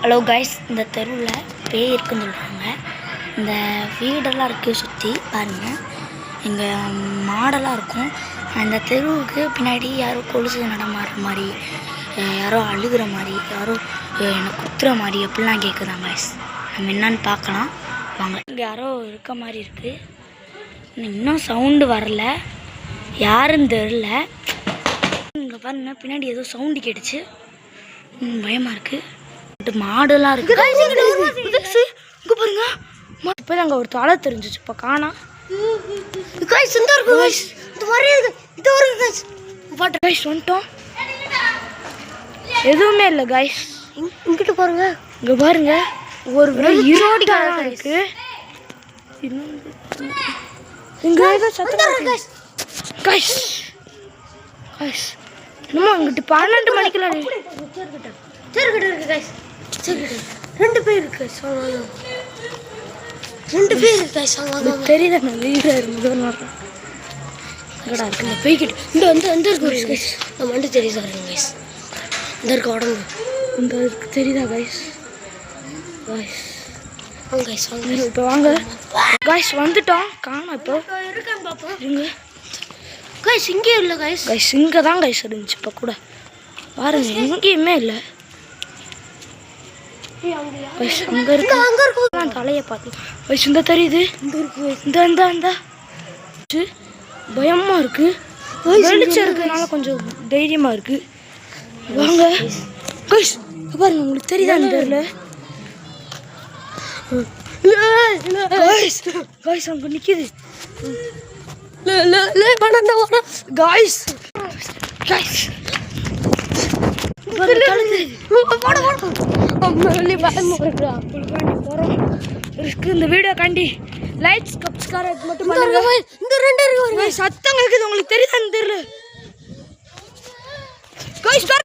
Hello guys, இந்த தெருவில் பேய் இருக்குன்னு சொல்கிறாங்க. இந்த வீடெல்லாம் இருக்குது சுற்றி பாருங்கள். இங்கே மாடெல்லாம் இருக்கும். அந்த தெருவுக்கு பின்னாடி யாரோ கொலுசு நடமாடுற மாதிரி, யாரோ அழுகிற மாதிரி, யாரோ என்னை குத்துற மாதிரி அப்படிலாம் கேட்குதாங்க கைஸ். நம்ம என்னன்னு பார்க்கலாம் வாங்க. இங்கே யாரோ இருக்க மாதிரி இருக்குது. இன்னும் சவுண்டு வரல, யாருன்னு தெரில. இங்கே பாருங்க, பின்னாடி ஏதோ சவுண்டு கேட்டுச்சு. பயமாக இருக்குது. மாடுலாம் இருக்கு. இங்க பாருங்க, இப்போ அங்கே ஒரு தலை தெரிஞ்சிச்சு. இப்போ காணா வந்துட்டோம். எதுவுமே இல்லை கைஸ். இங்கிட்ட பாருங்க, இங்க பாருங்க, ஒரு ஈரோடி இருக்கு. இங்க கைஸ் என்னமோ இங்கிட்டு 12 மணிக்கெல்லாம் இருக்கு கைஸ். ரெண்டு பேர் இருக்கு. தெரியுதா? நான் வீடாக இருக்குதோ இங்கடா இருக்கு இந்த பேய்கிட்ட. இந்த இருக்கு கைஸ். நம்ம வந்து தெரியுதா கைஸ்? இந்த இருக்க உடம்பு இந்த இருக்கு, தெரியுதா கைஸ்? கைஸ் இப்போ வாங்க கைஸ், வந்துட்டோம். காணோம் இப்போ இருக்கேன் பாப்போம். இருங்க கைஸ், இங்கே இல்லை கைஸ். கைஸ் இங்கே தான் கைஸ் இருந்துச்சு. இப்போ கூட பாருங்க, எங்கேயுமே இல்லை. அங்கே இருக்கு தலையை பார்த்து வயசு இந்த தெரியுது. இந்த பயமா இருக்கு. வெளிச்சம் இருக்கிறதுனால கொஞ்சம் தைரியமா இருக்கு. வாங்க கைஸ், பாருங்க, உங்களுக்கு தெரியுதா? தெரியல கைஸ், அங்க நிக்குது கைஸ். கைஸ் இந்த வீடியோ காண்டி லைக்ஸ் சப்ஸ்கிரைப் மட்டும் பண்ணுங்க. இந்த ரெண்டு இருக்கு, சத்தம் கேக்குது, உங்களுக்கு தெரியுதான்னு தெரியல கைஸ்.